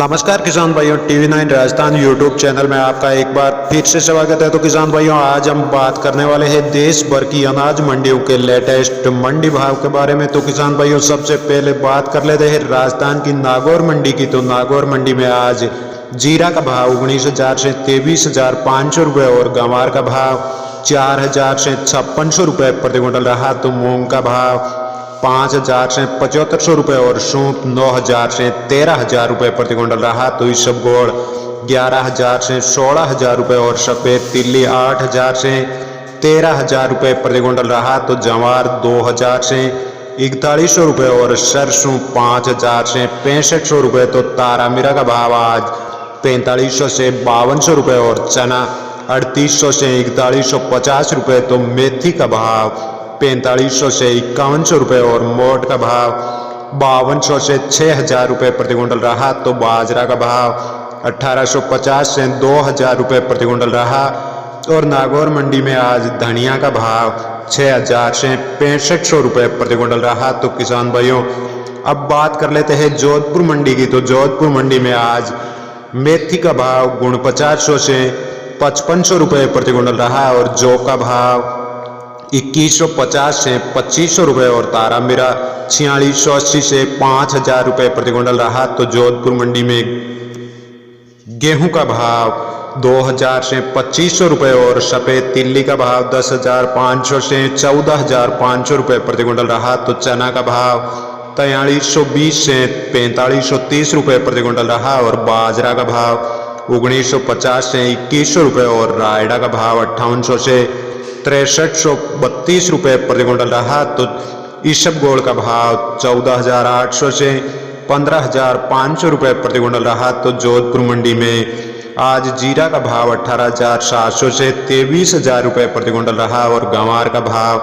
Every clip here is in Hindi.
नमस्कार किसान भाइयों, TV9 राजस्थान यूट्यूब चैनल में आपका एक बार फिर से स्वागत है। तो किसान भाइयों, आज हम बात करने वाले हैं देश भर की अनाज मंडियों के लेटेस्ट मंडी भाव के बारे में। तो किसान भाइयों, सबसे पहले बात कर लेते हैं राजस्थान की नागौर मंडी की। तो नागौर मंडी में आज जीरा का भाव 19,000 से 23,500 रुपये और गंवार का भाव 4,000 से 5600 रुपये प्रति क्विंटल रहा। तो मूंग का भाव 5,000 से 7,500 रुपये और सूप 9,000 से 13,000 रुपये प्रति क्विंटल रहा। तो इसबगोल 11,000 से 16,000 रुपये और सफ़ेद तिल्ली 8,000 से 13,000 रुपये प्रति क्विंटल रहा। तो जवार 2,000 से 4100 रुपये और सरसों 5,000 से 6500 रुपये। तो तारामीरा का भाव आज 4500 से 5200 रुपये और चना 3800 से 4150 रुपये। तो मेथी का भाव 4500 से 5100 रुपये और मोट का भाव 5200 से 6,000 रुपये प्रति क्विंटल रहा। तो बाजरा का भाव 1850 से 2,000 रुपये प्रति क्विंटल रहा। और नागौर मंडी में आज धनिया का भाव 6,000 से 6500 रुपये प्रति क्विंटल रहा। तो किसान भाइयों, अब बात कर लेते हैं जोधपुर मंडी की। तो जोधपुर मंडी में आज मेथी का भाव गुण 50 से 5500 रुपये प्रति क्विंटल रहा और जौ का भाव 2150 से 2500 रुपये और तारामीरा 4680 से 5,000 रुपये प्रति क्विंटल रहा। तो जोधपुर मंडी में गेहूं का भाव 2,000 से 2500 रुपये और सफ़ेद तिल्ली का भाव 10,500 से 14,500 रुपये प्रति क्विंटल रहा। तो चना का भाव 4320 से 4530 रुपये प्रति क्विंटल रहा और बाजरा का भाव 1950 से 2100 रुपये और रायडा का भाव 5800 से 6332 रुपये प्रति क्विंटल रहा। तो इसबगोल का भाव 14,800 से 15,500 रुपये प्रति क्विंटल रहा। तो जोधपुर मंडी में आज जीरा का भाव 18,700 से 23,000 रुपये प्रति क्विंटल रहा और गंवार का भाव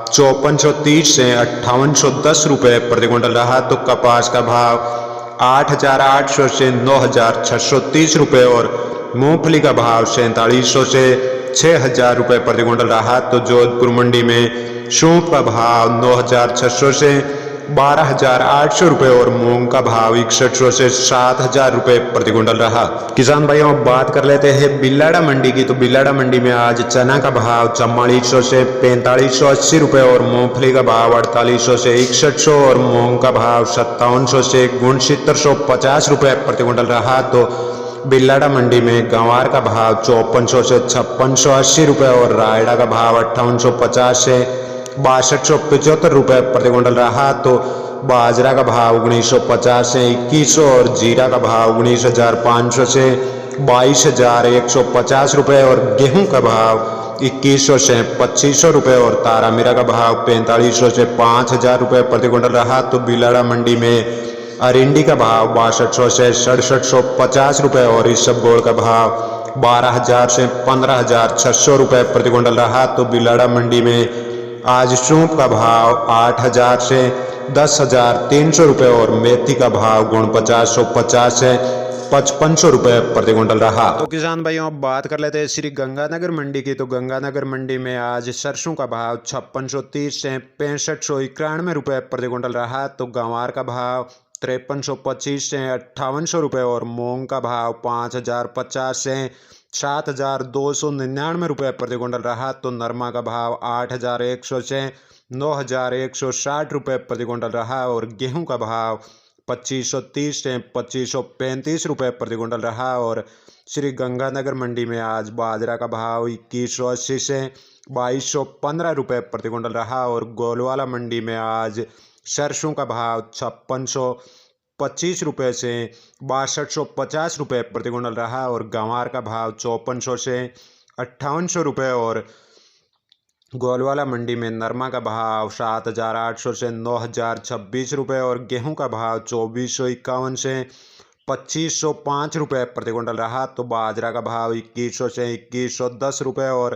5430 से 5810 रुपये प्रति क्विंटल रहा। तो कपास का भाव 8,800 से 9,630 रुपये और मूंगफली का भाव 4700 से 6,000 रुपये प्रति क्विंटल रहा। तो जोधपुर मंडी में सूप का भाव 9,600 से 12,800 रुपये और मूंग का भाव 6100 से 7,000 रुपये प्रति क्विंटल रहा। किसान भाइयों, अब बात कर लेते हैं बिलाड़ा मंडी की। तो बिलाड़ा मंडी में आज चना का भाव 4400 से 4580 रुपये और मूंगफली का भाव 4800 से 6100 और मूंग का भाव 5700 से 6950 रुपये प्रति क्विंटल रहा। तो बिलाड़ा मंडी में गंवार का भाव 5400 से 5680 रुपये और रायडा का भाव 5850 से 6275 रुपये प्रति क्विंटल रहा। तो बाजरा का भाव 1950 से 2100 और जीरा का भाव 19,500 से 22,150 रुपये और गेहूं का भाव 2100 से 2500 रुपये और तारामीरा का भाव 4500 से 5,000 रुपये प्रति क्विंटल रहा। तो बिलाड़ा मंडी में अरिंडी का भाव 6200 से 6750 रुपये और इसबगोल का भाव 12,000 से 15,600 रुपये प्रति क्विंटल रहा। तो बिलाड़ा मंडी में आज सूप का भाव 8,000 से 10,300 रुपये और मेथी का भाव गुण 50 से 5500 रुपये प्रति क्विंटल रहा। तो किसान भाइयों, अब बात कर लेते हैं श्री गंगानगर मंडी की। तो गंगानगर मंडी में आज सरसों का भाव 5630 से 6591 रुपये प्रति क्विंटल रहा। तो गंवार का भाव 5325 से 5800 रुपये और मूंग का भाव 5,050 से 7,299 रुपये प्रति क्विंटल रहा। तो नरमा का भाव 8,100 से 9,160 रुपये प्रति क्विंटल रहा और गेहूं का भाव 2530 से 2535 रुपये प्रति क्विंटल रहा। और श्री गंगानगर मंडी में आज बाजरा का भाव 2180 से 2215 रुपये प्रति क्विंटल रहा और गोलवाला मंडी में आज सरसों का भाव 5625 रुपये से 6250 रुपये प्रति क्विंटल रहा और गंवार का भाव 5400 से 5800 रुपये और गोलवाला मंडी में नरमा का भाव 7,800 से 9,026 रुपये और गेहूं का भाव 2451 से 2505 रुपये प्रति क्विंटल रहा। तो बाजरा का भाव 2100 से 2110 रुपये और